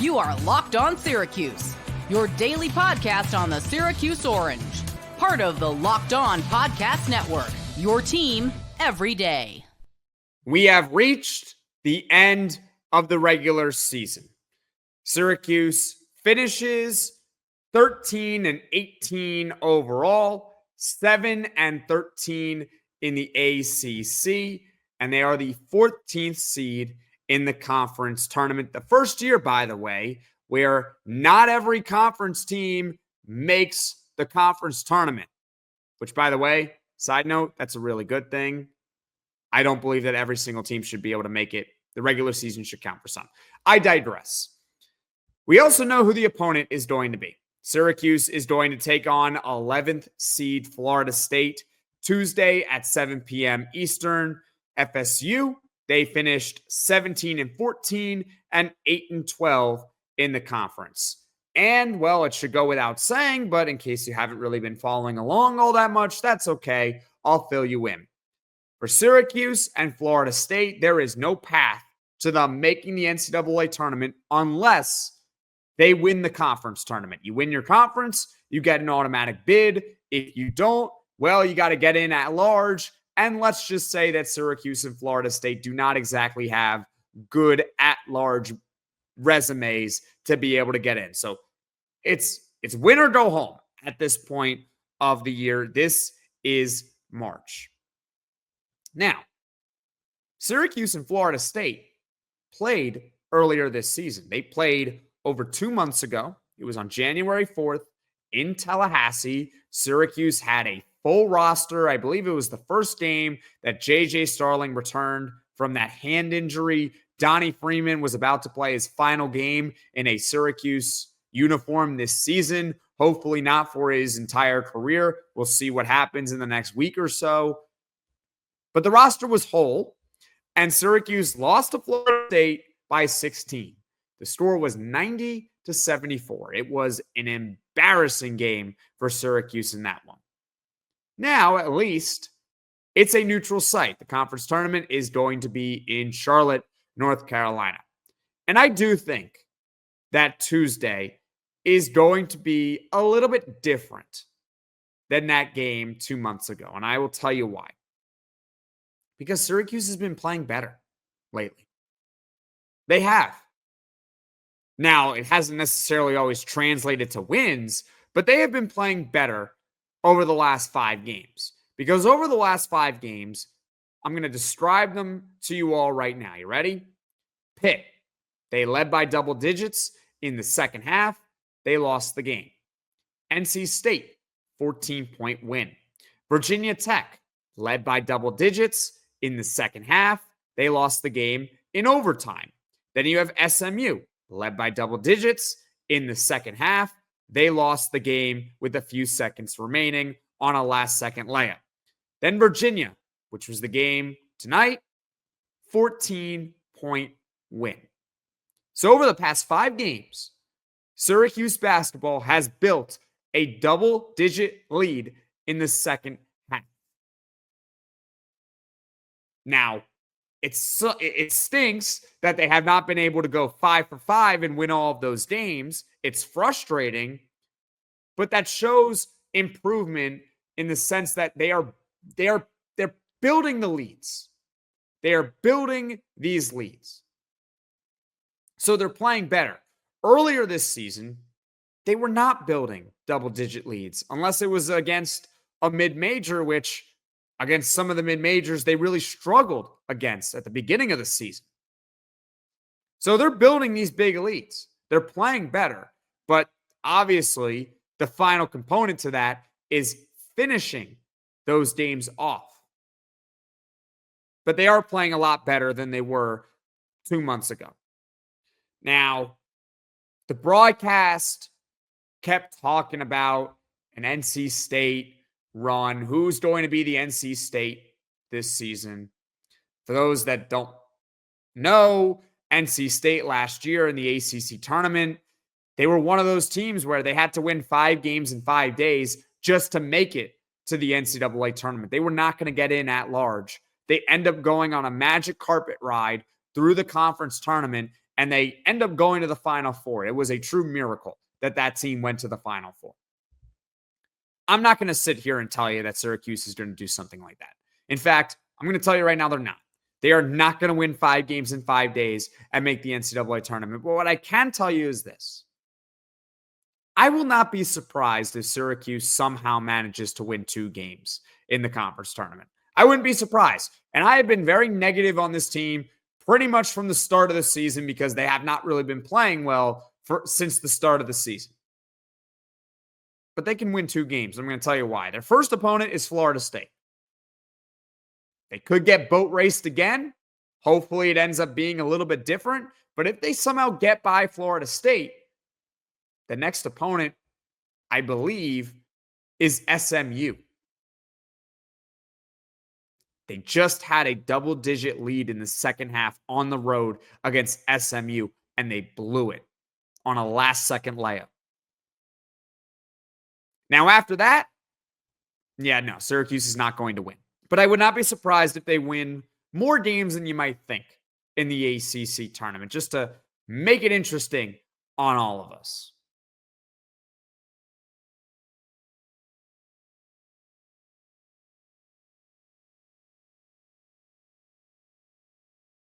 You are Locked On Syracuse, your daily podcast on the Syracuse Orange. Part of the Locked On Podcast Network, your team every day. We have reached the end of the regular season. Syracuse finishes 13-18 overall, 7-13 in the ACC, and they are the 14th seed in the conference tournament. The first year, by the way, where not every conference team makes the conference tournament, which, by the way, side note, that's a really good thing. I don't believe that every single team should be able to make it. The regular season should count for some. I digress. We also know who the opponent is going to be. Syracuse is going to take on 11th seed Florida State Tuesday at 7 p.m. Eastern. FSU, they finished 17-14 and 8-12 in the conference. And, well, it should go without saying, but in case you haven't really been following along all that much, that's okay. I'll fill you in. For Syracuse and Florida State, there is no path to them making the NCAA tournament unless they win the conference tournament. You win your conference, you get an automatic bid. If you don't, well, you got to get in at large. And let's just say that Syracuse and Florida State do not exactly have good at-large resumes to be able to get in. So it's win or go home at this point of the year. This is March. Now, Syracuse and Florida State played earlier this season. They played over 2 months ago. It was on January 4th in Tallahassee. Syracuse had a full roster. I believe it was the first game that JJ Starling returned from that hand injury. Donnie Freeman was about to play his final game in a Syracuse uniform this season. Hopefully not for his entire career. We'll see what happens in the next week or so. But the roster was whole, and Syracuse lost to Florida State by 16. The score was 90-74. It was an embarrassing game for Syracuse in that one. Now, at least, it's a neutral site. The conference tournament is going to be in Charlotte, North Carolina. And I do think that Tuesday is going to be a little bit different than that game 2 months ago. And I will tell you why. Because Syracuse has been playing better lately. They have. Now, it hasn't necessarily always translated to wins, but they have been playing better over the last 5 games. Because over the last 5 games, I'm going to describe them to you all right now. You ready? Pitt, they led by double digits in the second half. They lost the game. NC State, 14-point win. Virginia Tech, led by double digits in the second half. They lost the game in overtime. Then you have SMU, led by double digits in the second half. They lost the game with a few seconds remaining on a last-second layup. Then Virginia, which was the game tonight, 14-point win. So over the past 5 games, Syracuse basketball has built a double-digit lead in the second half. Now, it stinks that they have not been able to go 5 for 5 and win all of those games. It's frustrating, but that shows improvement in the sense that they're building the leads. They are building these leads. So they're playing better. Earlier this season, they were not building double-digit leads unless it was against a mid-major, which against some of the mid-majors, they really struggled against at the beginning of the season. So they're building these big leads. They're playing better. But obviously, the final component to that is finishing those games off. But they are playing a lot better than they were 2 months ago. Now, the broadcast kept talking about an NC State run. Who's going to be the NC State this season? For those that don't know, NC State last year in the ACC Tournament, they were one of those teams where they had to win 5 games in 5 days just to make it to the NCAA Tournament. They were not going to get in at large. They end up going on a magic carpet ride through the conference tournament and they end up going to the Final Four. It was a true miracle that team went to the Final Four. I'm not going to sit here and tell you that Syracuse is going to do something like that. In fact, I'm going to tell you right now they're not. They are not going to win 5 games in 5 days and make the NCAA tournament. But what I can tell you is this. I will not be surprised if Syracuse somehow manages to win 2 games in the conference tournament. I wouldn't be surprised. And I have been very negative on this team pretty much from the start of the season because they have not really been playing well since the start of the season. But they can win 2 games. I'm going to tell you why. Their first opponent is Florida State. They could get boat raced again. Hopefully it ends up being a little bit different. But if they somehow get by Florida State, the next opponent, I believe, is SMU. They just had a double-digit lead in the second half on the road against SMU, and they blew it on a last-second layup. Now, after that, no, Syracuse is not going to win. But I would not be surprised if they win more games than you might think in the ACC tournament, just to make it interesting on all of us.